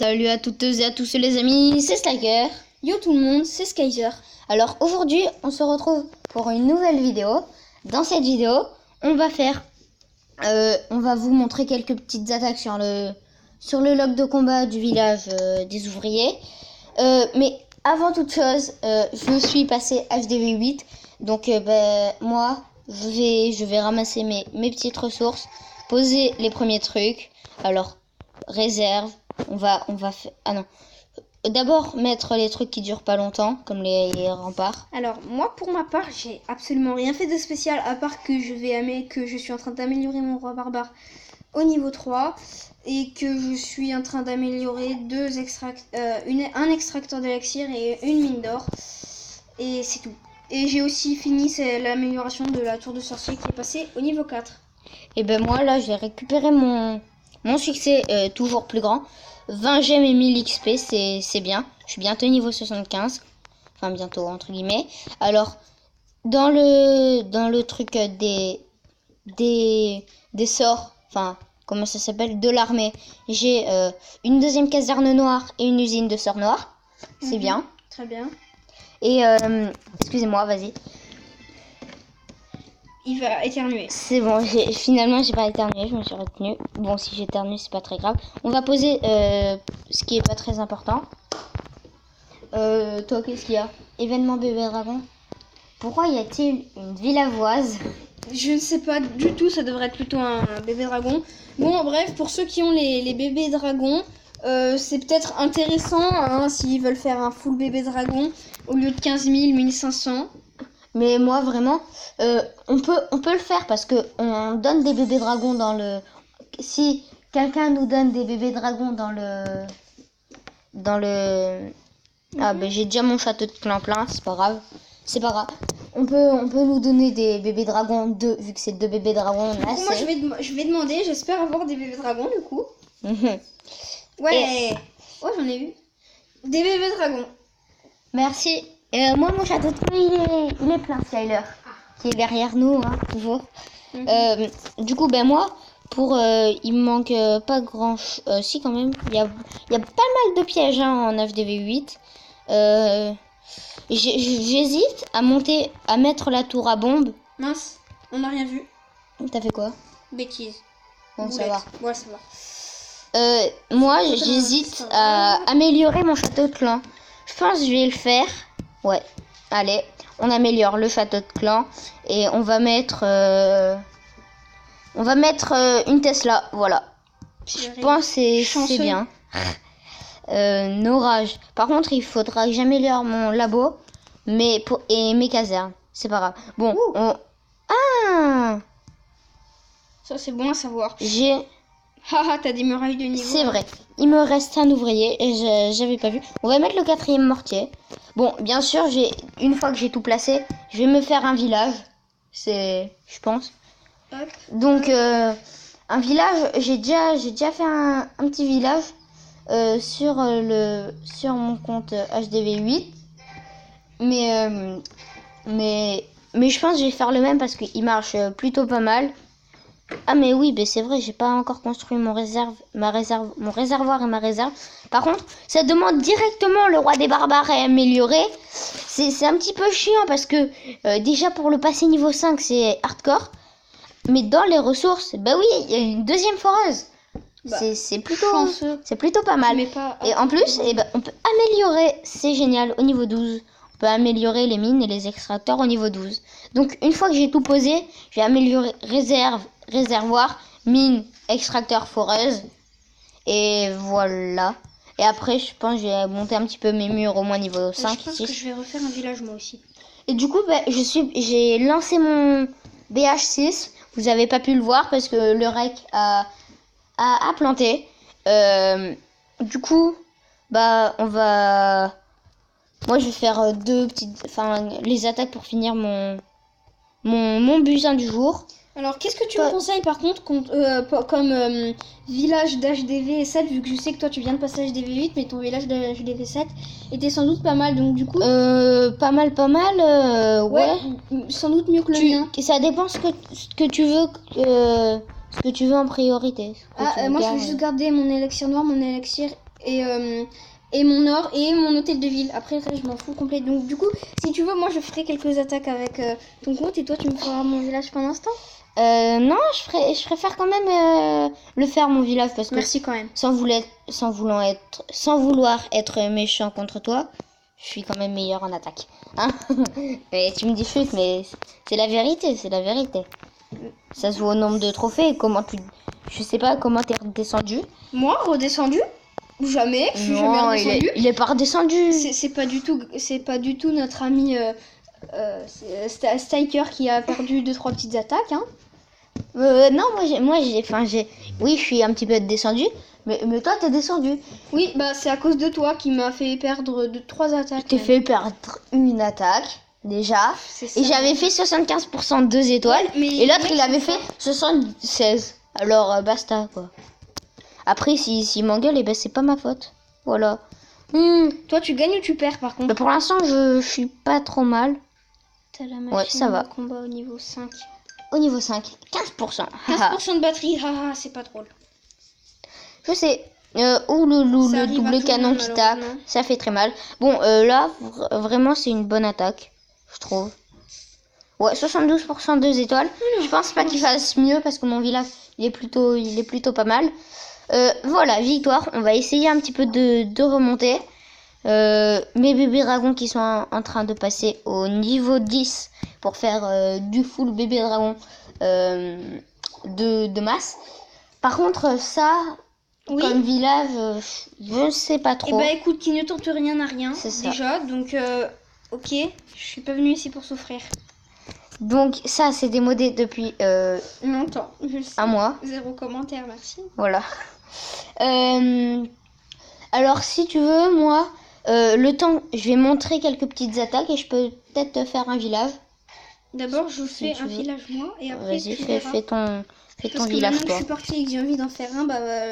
Salut à toutes et à tous les amis, c'est Slacker. Yo tout le monde, c'est Skyzer. Alors aujourd'hui, on se retrouve pour une nouvelle vidéo. Dans cette vidéo, on va vous montrer quelques petites attaques sur le log de combat du village des ouvriers. Mais avant toute chose, je suis passé HDV 8. Donc moi, je vais ramasser mes petites ressources, poser les premiers trucs. Alors, réserve, on va faire... Ah non. D'abord, mettre les trucs qui durent pas longtemps, comme les remparts. Alors, moi, pour ma part, j'ai absolument rien fait de spécial, à part que je suis en train d'améliorer mon roi barbare au niveau 3, et que je suis en train d'améliorer un extracteur d'élixir et une mine d'or. Et c'est tout. Et j'ai aussi fini l'amélioration de la tour de sorcier qui est passée au niveau 4. Et ben moi, là, j'ai récupéré mon succès toujours plus grand. 20 gemmes et 1000 XP, c'est bien. Je suis bientôt niveau 75. Enfin, bientôt, entre guillemets. Alors, dans le truc des sorts, enfin, comment ça s'appelle, de l'armée, j'ai une deuxième caserne noire et une usine de sorts noirs. C'est bien. Très bien. Et, excusez-moi, vas-y. Il va éternuer. C'est bon, finalement j'ai pas éternué, je me suis retenue. Bon, si j'éternue, c'est pas très grave. On va poser ce qui est pas très important. Toi, qu'est-ce qu'il y a? Événement bébé dragon. Pourquoi y a-t-il une villageoise? Je ne sais pas du tout, ça devrait être plutôt un bébé dragon. Bon, bref, pour ceux qui ont les bébés dragons, c'est peut-être intéressant hein, s'ils veulent faire un full bébé dragon au lieu de 15 000, 1500. Mais moi vraiment, on peut le faire parce que on donne des bébés dragons dans le. Si quelqu'un nous donne des bébés dragons dans le. Ah ben j'ai déjà mon château de clan plein, c'est pas grave. C'est pas grave. On peut nous donner des bébés dragons vu que c'est 2 bébés dragons. Moi je vais demander, j'espère avoir des bébés dragons du coup. Ouais. Oh j'en ai eu. Des bébés dragons. Merci. Moi, mon château de clan, il est plein, Skyler, qui est derrière nous, hein, toujours. Du coup, ben moi, il me manque pas grand... si, quand même, il y a pas mal de pièges hein, en HDV 8. J'hésite à mettre la tour à bombe. Mince, on n'a rien vu. T'as fait quoi? Bêtise. Bon, ça va. Ouais, ça va. Moi, j'hésite à améliorer mon château de clan. Je pense que je vais le faire. Ouais, allez, on améliore le château de clan et on va mettre une Tesla, voilà. Je pense que c'est bien. Orage. Par contre, il faudra que j'améliore mon labo et mes casernes. C'est pas grave. Bon, Ah, ça c'est bon à savoir. J'ai... Haha, t'as des murailles de niveau. C'est vrai. Il me reste un ouvrier et j'avais pas vu. On va mettre le 4e mortier. Bon, bien sûr, une fois que j'ai tout placé, je vais me faire un village. Je pense. Hop. Donc, un village, j'ai déjà fait un petit village sur mon compte HDV 8. Mais je pense que je vais faire le même parce qu'il marche plutôt pas mal. Ah mais oui, c'est vrai, j'ai pas encore construit mon réservoir et ma réserve. Par contre, ça demande directement le roi des barbares à améliorer. C'est un petit peu chiant parce que déjà pour le passer niveau 5, c'est hardcore. Mais dans les ressources, bah oui, il y a une 2e foreuse. C'est plutôt pas mal. Et en plus, on peut améliorer, c'est génial, au niveau 12. On peut améliorer les mines et les extracteurs au niveau 12. Donc une fois que j'ai tout posé, je vais améliorer réservoir, mine, extracteur, foreuse. Et voilà. Et après, je pense que je vais monter un petit peu mes murs au moins niveau 5. Je pense que je vais refaire un village moi aussi. Et du coup, j'ai lancé mon BH6. Vous avez pas pu le voir parce que le rec a planté. Du coup, on va... Moi, je vais faire les attaques pour finir mon butin du jour. Alors, qu'est-ce que tu me conseilles par contre comme village d'HDV 7, vu que je sais que toi tu viens de passer HDV 8, mais ton village d'HDV 7 était sans doute pas mal, donc du coup... Pas mal, ouais. Sans doute mieux que le mien. Ça dépend ce que tu veux en priorité. Moi je vais juste garder mon élixir noir, mon élixir et mon or et mon hôtel de ville. Après, le reste, je m'en fous complet. Donc, du coup, si tu veux, moi, je ferai quelques attaques avec ton compte et toi, tu me feras mon village pendant ce temps. Non, je préfère quand même le faire mon village parce que Merci quand même. sans vouloir être méchant contre toi, je suis quand même meilleur en attaque. Hein. Et tu me dis chute, mais c'est la vérité, c'est la vérité. Ça se voit au nombre de trophées. Je sais pas comment t'es redescendu. Moi, redescendu? Jamais. Je suis jamais Non, redescendu. il est pas redescendu. C'est pas du tout notre ami Striker qui a perdu 2-3 petites attaques. Hein. Non, oui, je suis un petit peu descendu, mais toi t'es descendu. Oui, bah c'est à cause de toi qui m'a fait perdre 3 attaques. Je t'ai fait perdre une attaque déjà, et j'avais fait 75% de 2 étoiles, et l'autre il avait fait 76. Alors basta quoi. Après s'il m'engueule, et ben c'est pas ma faute. Voilà. Toi tu gagnes ou tu perds par contre? Mais pour l'instant je suis pas trop mal. T'as la machine Ouais, ça va. de combat au niveau 5. Au niveau 5, 15%. 15% de batterie, haha, c'est pas drôle. Je sais. Le double canon qui tape, ça fait très mal. Bon, là, vraiment, c'est une bonne attaque, je trouve. Ouais, 72% 2 étoiles. Je pense pas qu'il fasse mieux parce que mon village, il est plutôt pas mal. Voilà, victoire. On va essayer un petit peu de remonter. Mes bébés dragons qui sont en train de passer au niveau 10 pour faire du full bébé dragon de masse. Par contre, ça... Oui. Comme village, je sais pas trop. Eh bah écoute, qui ne tente rien n'a rien, c'est déjà. Donc, ok, je suis pas venue ici pour souffrir. Donc ça, c'est démodé depuis longtemps. Un mois. 0 commentaire, merci. Voilà. Alors, si tu veux, moi, le temps, je vais montrer quelques petites attaques et je peux peut-être te faire un village. D'abord, je fais un village moi et après vas-y, fais ton village toi. Je suis partie et que j'ai envie d'en faire un,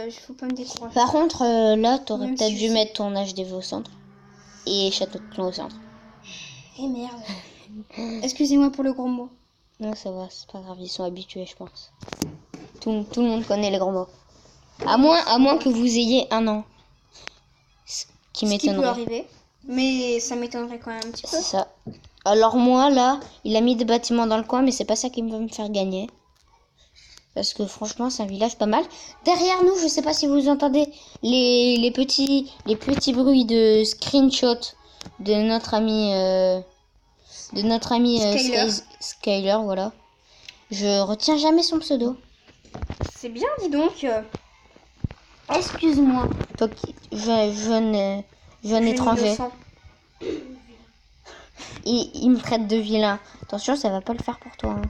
il faut pas me décourager. Par contre, là, t'aurais peut-être dû mettre ton HDV au centre et Château de Clon au centre. Eh merde. Excusez-moi pour le gros mot. Non, ça va, c'est pas grave, ils sont habitués, je pense. Tout le monde connaît les gros mots. À moins que vous ayez un an. Ce qui m'étonnerait. Peut arriver, mais ça m'étonnerait quand même un petit peu. C'est ça. Alors moi, là, il a mis des bâtiments dans le coin, mais c'est pas ça qui va me faire gagner. Parce que franchement, c'est un village pas mal. Derrière nous, je sais pas si vous entendez les petits bruits de screenshot de notre ami Skyler, voilà. Je retiens jamais son pseudo. C'est bien, dis donc. Excuse-moi, toi qui jeune étranger. Il me traite de vilain. Attention, ça va pas le faire pour toi. Hein.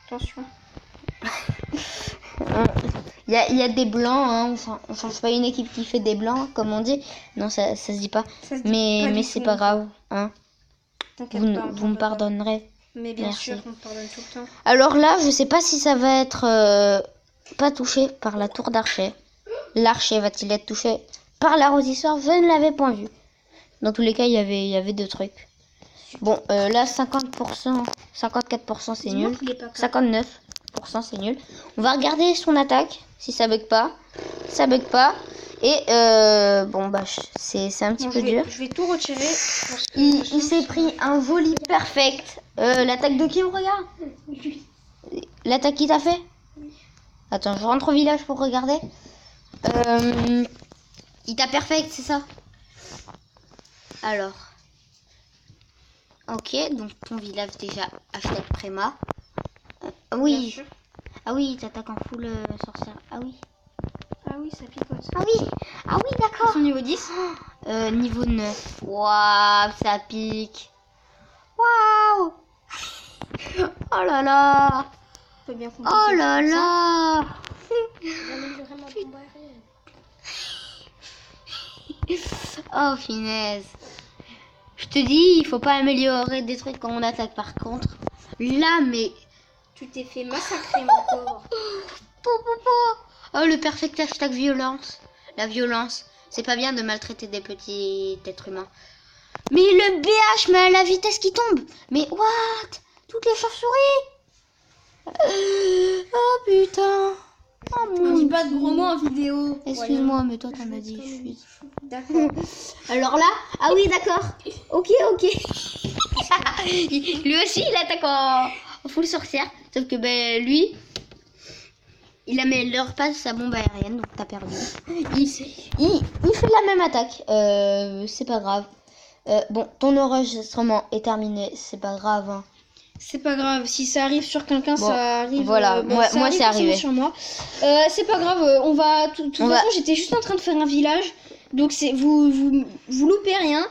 Attention. Il y a des blancs, hein. On change pas une équipe qui fait des blancs, comme on dit. Non, ça se dit pas. Mais c'est pas grave, hein. Vous me pardonnerez. Mais bien sûr, on pardonne tout le temps. Alors là, je sais pas si ça va être pas touché par la tour d'archer. L'archer va-t-il être touché par l'arrosisseur? Je ne l'avais pas vu. Dans tous les cas, il y avait deux trucs. Bon, là, 50%, 54% c'est nul. 59%. C'est nul. On va regarder son attaque si ça bug pas. Ça bug pas. Et bon bah c'est un petit peu dur. Je vais tout retirer. Il s'est pris un volley perfect. L'attaque de qui on regarde? L'attaque qui t'a fait? Attends, je rentre au village pour regarder. Il t'a perfect, c'est ça? Alors. Ok, donc ton village déjà hashtag Préma. Oui. Ah oui, t'attaques en full sorcière. Ah oui. Ah oui, ça picote. Ah oui, d'accord. Son niveau 10 niveau 9. Waouh, ça pique. Waouh. Oh là là. Oh là là. Oh finesse. Je te dis, il faut pas améliorer des trucs quand on attaque par contre. Là, mais... Tu t'es fait massacrer, mon pauvre. Oh, le perfect hashtag violence. La violence. C'est pas bien de maltraiter des petits êtres humains. Mais le BH, mais à la vitesse qui tombe. Mais what? Toutes les chauves-souris. Oh putain. On dit pas de gros mots en vidéo. Excuse-moi, mais toi t'en as dit. Je suis... D'accord. Alors là, ah oui, d'accord. Ok. Lui aussi, il attaque en full sorcière. Sauf que ben lui, il améliore pas sa bombe aérienne, donc t'as perdu. Il fait la même attaque. C'est pas grave. Bon, ton enregistrement est terminé. C'est pas grave. Hein. C'est pas grave. Si ça arrive sur quelqu'un, Bon, ça arrive. voilà, moi c'est forcément arrivé. sur moi. C'est pas grave. On va. De toute façon, j'étais juste en train de faire un village. Donc c'est vous loupez rien.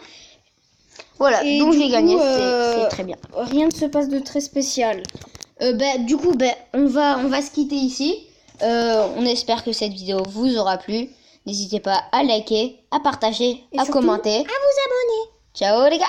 Voilà, Et donc du j'ai gagné. coup, C'est très bien. Rien ne se passe de très spécial. Du coup, on va se quitter ici. On espère que cette vidéo vous aura plu. N'hésitez pas à liker, à partager, Et à surtout, commenter. à vous abonner. Ciao les gars!